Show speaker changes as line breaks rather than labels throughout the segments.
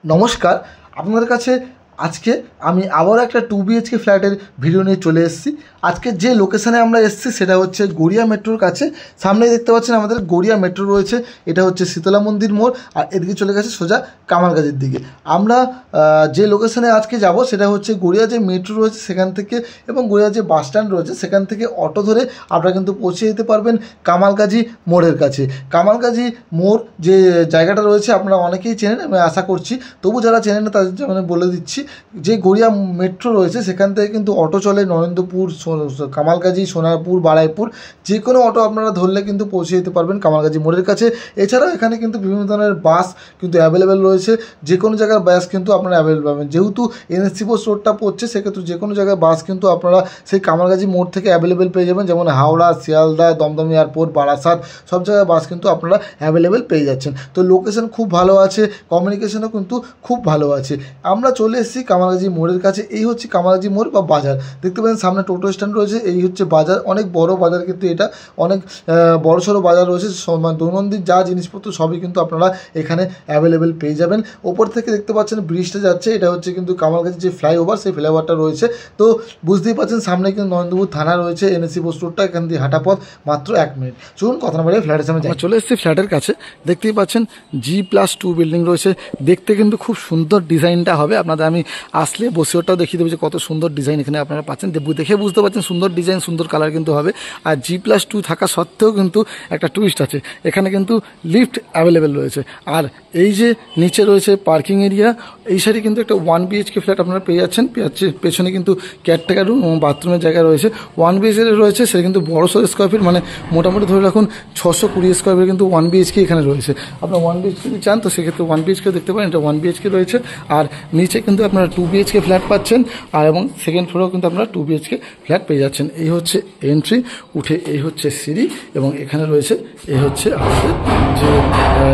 নমস্কার, আপনাদের কাছে আজকে আমি আবারও একটা 2 BHK ফ্ল্যাটের ভিডিও নিয়ে চলে এসেছি। আজকে যে লোকেশানে আমরা এসেছি সেটা হচ্ছে গড়িয়া মেট্রোর কাছে। সামনেই দেখতে পাচ্ছেন আমাদের গড়িয়া মেট্রো রয়েছে। এটা হচ্ছে শীতলা মন্দির মোড়, আর এদিকে চলে গেছে সোজা কামালগাজির দিকে। আমরা যে লোকেশানে আজকে যাব সেটা হচ্ছে গড়িয়া যে মেট্রো রয়েছে সেখান থেকে, এবং গড়িয়া যে বাস স্ট্যান্ড রয়েছে সেখান থেকে অটো ধরে আপনারা কিন্তু পৌঁছে যেতে পারবেন কামালগাজি মোড়ের কাছে। কামালগাজি মোড় যে জায়গাটা রয়েছে আপনারা অনেকেই চেনেন, আমি আশা করছি। তবু যারা চেনেন না তাদের জন্য বলে দিচ্ছি, যে গড়িয়া মেট্রো রয়েছে সেখান থেকে কিন্তু অটো চলে নরেন্দ্রপুর, কামালগাজি, সোনারপুর, বারাইপুর। যে কোনো অটো আপনারা ধরলে কিন্তু পৌঁছে যেতে পারবেন কামালগাজি মোড়ের কাছে। এছাড়াও এখানে কিন্তু বিভিন্ন ধরনের বাস কিন্তু অ্যাভেলেবেল রয়েছে। যে কোনো জায়গার বাস কিন্তু আপনারা অ্যাভেলেবেল পাবেন। যেহেতু এনএসসি পোস্ট রোডটা পড়ছে, সেক্ষেত্রে যে কোনো জায়গায় বাস কিন্তু আপনারা সেই কামালগাজি মোড় থেকে অ্যাভেলেবেল পেয়ে যাবেন। যেমন হাওড়া, শিয়ালদা, দমদম এয়ারপোর্ট, বারাসাত, সব জায়গায় বাস কিন্তু আপনারা অ্যাভেলেবেল পেয়ে যাচ্ছেন। তো লোকেশন খুব ভালো আছে, কমিউনিকেশনও কিন্তু খুব ভালো আছে। আমরা চলে এসেছি কামালগাজি মোড়ের কাছে। এই হচ্ছে কামালগাজি মোড় বা বাজার। দেখতে পাচ্ছেন সামনে টোটো স্ট্যান্ড রয়েছে। এই হচ্ছে বাজার, অনেক বড় বাজার কিন্তু এটা, অনেক বড়সড় বাজার রয়েছে। দৈনন্দিন যা জিনিসপত্র সবই কিন্তু আপনারা এখানে অ্যাভেলেবেল পেয়ে যাবেন। ওপর থেকে দেখতে পাচ্ছেন ব্রিজটা যাচ্ছে, এটা হচ্ছে কিন্তু কামালগাজি যে ফ্লাইওভার, সেই ফ্লাইওভারটা রয়েছে। তো বুঝতেই পারছেন সামনে কিন্তু নরেন্দ্রপুর থানা রয়েছে, এনএসসি পোস্ট রোডটা, এখান দিয়ে হাঁটা পথ মাত্র 1 মিনিট। চলুন কথা না বাড়িয়ে ফ্ল্যাটের সামনে চলে এসেছি। ফ্ল্যাটের কাছে দেখতেই পাচ্ছেন G+2 বিল্ডিং রয়েছে। দেখতে কিন্তু খুব সুন্দর ডিজাইনটা হবে। আপনাদের আমি আসলে বসে ওটাও দেখিয়ে দেবো যে কত সুন্দর ডিজাইন এখানে আপনারা পাচ্ছেন। দেখে বুঝতে পারছেন সুন্দর ডিজাইন, সুন্দর কালার কিন্তু হবে। আর G+2 থাকা সত্ত্বেও কিন্তু একটা টুইস্ট আছে, এখানে কিন্তু লিফট অ্যাভেলেবেল রয়েছে। আর এই যে নিচে রয়েছে পার্কিং এরিয়া, এই সাইডে কিন্তু একটা 1 BHK ফ্ল্যাট আপনারা পেয়ে যাচ্ছেন। পেছনে কিন্তু কেয়ারটেকার রুম এবং বাথরুমের জায়গা রয়েছে। 1 BHK রয়েছে, সেটা কিন্তু বড়সড় স্কোয়ার ফিট, মানে মোটামুটি ধরে রাখুন 620 স্কোয়ার ফিট কিন্তু 1 BHK এখানে রয়েছে। আপনার 1 BHK যদি চান তো সেক্ষেত্রে 1 BHK দেখতে পারেন, এটা 1 BHK রয়েছে। আর নিচে কিন্তু আপনারা 2 BHK ফ্ল্যাট পাচ্ছেন, আর এবং সেকেন্ড ফ্লোরেও কিন্তু আপনারা 2 BHK ফ্ল্যাট পেয়ে যাচ্ছেন। এই হচ্ছে এন্ট্রি, উঠে এই হচ্ছে সিঁড়ি, এবং এখানে রয়েছে এই হচ্ছে আমাদের যে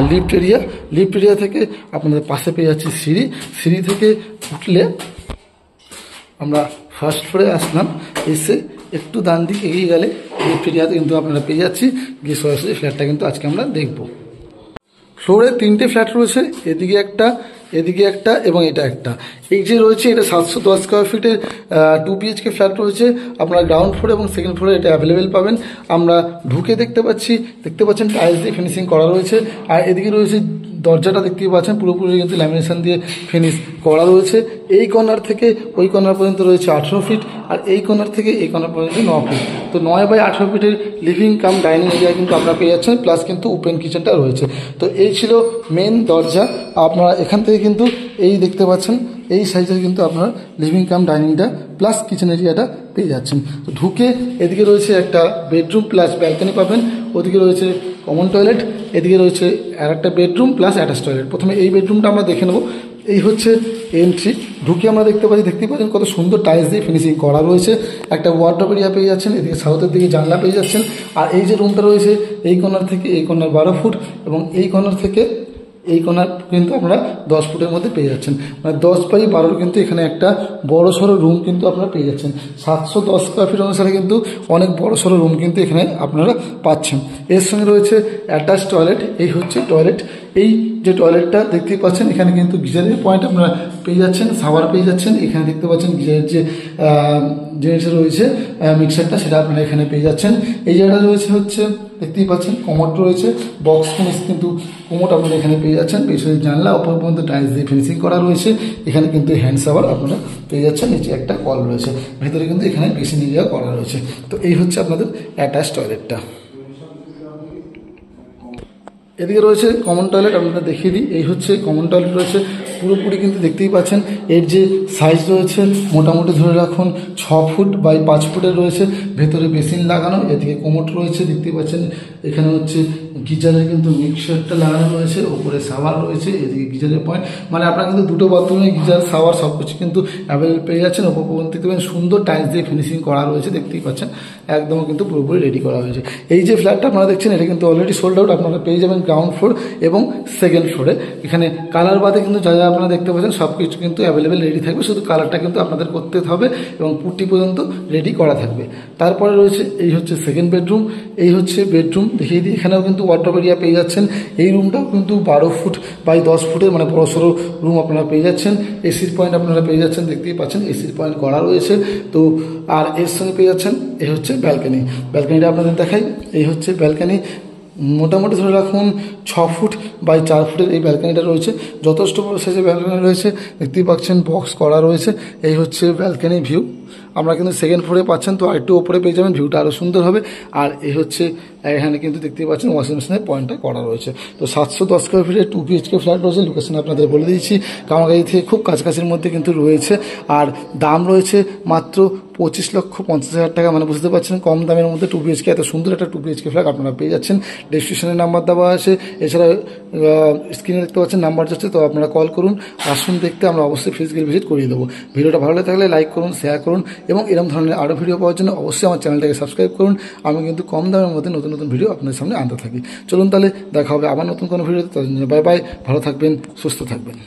লিফট এরিয়া। লিফট এরিয়া থেকে আপনাদের পাশে পেয়ে যাচ্ছি সিঁড়ি। সিঁড়ি থেকে উঠলে আমরা ফার্স্ট ফ্লোরে আসলাম, এসে একটু ডান দিকে এগিয়ে গেলে লিফট এরিয়াতে কিন্তু আপনারা পেয়ে যাচ্ছি। গিয়ে সরাসরি ফ্ল্যাটটা কিন্তু আজকে আমরা দেখব। ফ্লোরে 3টে ফ্ল্যাট রয়েছে, এদিকে একটা, এদিকে একটা, এবং এটা একটা। এই যে রয়েছে এটা 710 স্কোয়ার ফিটের 2 BHK ফ্ল্যাট রয়েছে। আপনারা গ্রাউন্ড ফ্লোর এবং সেকেন্ড ফ্লোরে এটা অ্যাভেলেবেল পাবেন। আমরা ঢুকে দেখতে পাচ্ছেন টাইলস দিয়ে ফিনিশিং করা রয়েছে। আর এদিকে রয়েছে দরজাটা, দেখতেই পাচ্ছেন পুরোপুরি কিন্তু ল্যামিনেশন দিয়ে ফিনিশ করা রয়েছে। এই কর্নার থেকে ওই কর্নার পর্যন্ত রয়েছে 18 ফিট, আর এই কর্নার থেকে এই কর্নার পর্যন্ত 9 ফিট। তো 9/18 ফিটের লিভিং কাম ডাইনিং এরিয়া কিন্তু আপনারা পেয়ে যাচ্ছেন, প্লাস কিন্তু ওপেন কিচেনটা রয়েছে। তো এই ছিল মেন দরজা। আপনারা এখান থেকে কিন্তু এই দেখতে পাচ্ছেন এই সাইজের কিন্তু আপনারা লিভিং কাম ডাইনিংটা প্লাস কিচেন এরিয়াটা পেয়ে যাচ্ছেন। তো ঢুকে এদিকে রয়েছে একটা বেডরুম প্লাস ব্যালকনি পাবেন, ওদিকে রয়েছে কমন টয়লেট, এদিকে রয়েছে আর একটা বেডরুম প্লাস অ্যাটাচ টয়লেট। প্রথমে এই বেডরুমটা আমরা দেখে নেব। এই হচ্ছে এন্ট্রি। ঢুকে আমরা দেখতেই পাচ্ছেন কত সুন্দর টাইলস দিয়ে ফিনিশিং করা রয়েছে। একটা ওয়ার্ডরোব এরিয়া পেয়ে যাচ্ছেন, এদিকে সাউথের দিকে জানলা পেয়ে যাচ্ছেন। আর এই যে রুমটা রয়েছে, এই কর্নার থেকে এই কর্নার 12 ফুট, এবং এই কর্নার থেকে এই কর্নার কিন্তু আপনারা 10 ফুটের মধ্যে পেয়ে যাচ্ছেন। মানে 10/12 কিন্তু এখানে একটা বড় সড়ো রুম কিন্তু আপনারা পেয়ে যাচ্ছেন। 710 স্কোয়ার ফিট অনুসারে কিন্তু অনেক বড় সড়ো রুম কিন্তু এখানে আপনারা পাচ্ছেন। এর সঙ্গে রয়েছে অ্যাটাচ টয়লেট। এই হচ্ছে টয়লেট। এই যে টয়লেটটা দেখতেই পাচ্ছেন, এখানে কিন্তু গিজারের পয়েন্ট আপনারা পেয়ে যাচ্ছেন, শাওয়ার পেয়ে যাচ্ছেন। এখানে দেখতে পাচ্ছেন গিজারের যে জিনিসটা রয়েছে মিক্সারটা, সেটা আপনারা এখানে পেয়ে যাচ্ছেন। এই জায়গাটা রয়েছে হচ্ছে দেখতেই পাচ্ছেন কোমোড রয়েছে, বক্স ফিনিশ কিন্তু কোমোড আপনারা এখানে পেয়ে যাচ্ছেন। পেছনে জানলা, ওপর পর্যন্ত টাইলস দিয়ে ফিনিশিং করা রয়েছে। এখানে কিন্তু হ্যান্ড শাওয়ার আপনারা পেয়ে যাচ্ছেন। নিচে একটা কল রয়েছে, ভেতরে কিন্তু এখানে বেসিন এরিয়া করা রয়েছে। তো এই হচ্ছে আপনাদের অ্যাটাচ টয়লেটটা। এদিকে রয়েছে কমন টয়লেট, আপনাদের দেখিয়ে দিই। এই হচ্ছে কমন টয়লেট রয়েছে, পুরোপুরি কিন্তু দেখতেই পাচ্ছেন। এর যে সাইজ রয়েছে মোটামুটি ধরে রাখুন 6 ফুট বাই 5 ফুটের রয়েছে। ভেতরে বেসিন লাগানো, এদিকে কোমোড রয়েছে দেখতেই পাচ্ছেন। এখানে হচ্ছে গিজারের কিন্তু মিক্সারটা লাগানো রয়েছে, ওপরে শাওয়ার রয়েছে, এদিকে গিজারের পয়েন্ট। মানে আপনারা কিন্তু 2টো বাথরুমে গিজার, শাওয়ার সব কিছু কিন্তু অ্যাভেলেবল পেয়ে যাচ্ছেন। ওপর পর্যন্ত দেখতে পাচ্ছেন সুন্দর টাইলস দিয়ে ফিনিশিং করা রয়েছে, দেখতেই পাচ্ছেন একদম কিন্তু পুরোপুরি রেডি করা হয়েছে। এই যে ফ্ল্যাটটা আপনারা দেখছেন, এটা কিন্তু অলরেডি সোল্ড আউট। আপনারা পেয়ে যাবেন গ্রাউন্ড ফ্লোর এবং সেকেন্ড ফ্লোরে। এখানে কালার বাদে কিন্তু যা যা আপনারা দেখতে পাচ্ছেন সব কিছু কিন্তু অ্যাভেলেবেল রেডি থাকবে, শুধু কালারটা কিন্তু আপনাদের করতে হবে এবং পুটি পর্যন্ত রেডি করা থাকবে। তারপরে রয়েছে এই হচ্ছে সেকেন্ড বেডরুম, এই হচ্ছে বেডরুম দেখিয়ে দিই। এখানেও কিন্তু ওয়ার্ডরোব এরিয়া পেয়ে যাচ্ছেন। এই রুমটাও কিন্তু 12 ফুট বাই 10 ফুটের মানে বড় সড়ো রুম আপনারা পেয়ে যাচ্ছেন। এসির পয়েন্ট আপনারা পেয়ে যাচ্ছেন, দেখতেই পাচ্ছেন এসির পয়েন্ট করা রয়েছে। তো আর এর সঙ্গে পেয়ে যাচ্ছেন এই হচ্ছে ব্যালকনি। ব্যালকনিটা আপনাদের দেখাই, এই হচ্ছে ব্যালকনি। মোটামুটি ধরে রাখুন 6 ফুট বাই 4 ফুটের এই ব্যালকনিটা রয়েছে, যথেষ্ট বড় সাইজের ব্যালকনি রয়েছে, দেখতেই পাচ্ছেন বক্স করা রয়েছে। এই হচ্ছে ব্যালকনি ভিউ, আমরা কিন্তু সেকেন্ড ফ্লোরে পাচ্ছেন, তো আরেকটু ওপরে পেয়ে যাবেন, ভিউটা আরও সুন্দর হবে। আর এই হচ্ছে এখানে কিন্তু দেখতেই পাচ্ছেন ওয়াশিং মেশিনের পয়েন্টটা করা রয়েছে। তো 710 স্কোয়ার ফিটের 2 BHK ফ্ল্যাট রয়েছে। লোকেশন আপনাদের বলে দিয়েছি, কামারগাঁও থেকে খুব কাছাকাছির মধ্যে কিন্তু রয়েছে। আর দাম রয়েছে মাত্র 25,50,000 টাকা, মানে বুঝতে পারছেন কম দামের মধ্যে 2 BHK এত সুন্দর একটা 2 BHK ফ্ল্যাট আপনারা পেয়ে যাচ্ছেন। ডেসক্রিপশনের নাম্বার দেওয়া আছে, এছাড়া স্ক্রিনে দেখতে পাচ্ছেন নাম্বার যাচ্ছে, তো আপনারা কল করুন, আসুন দেখতে, আমরা অবশ্যই ফিজিক্যাল ভিজিট করিয়ে দেবো। ভিডিওটা ভালো লাগলে লাইক করুন, শেয়ার করুন এবং এরকম ধরনের আরও ভিডিও পাওয়ার জন্য অবশ্যই আমার চ্যানেলটাকে সাবস্ক্রাইব করুন। আমি কিন্তু কম দামের মধ্যে নতুন নতুন ভিডিও আপনাদের সামনে আনতে থাকি। চলুন তাহলে দেখা হবে আবার নতুন কোনো ভিডিওতে, তাদের জন্য বাই বাই, ভালো থাকবেন, সুস্থ থাকবেন।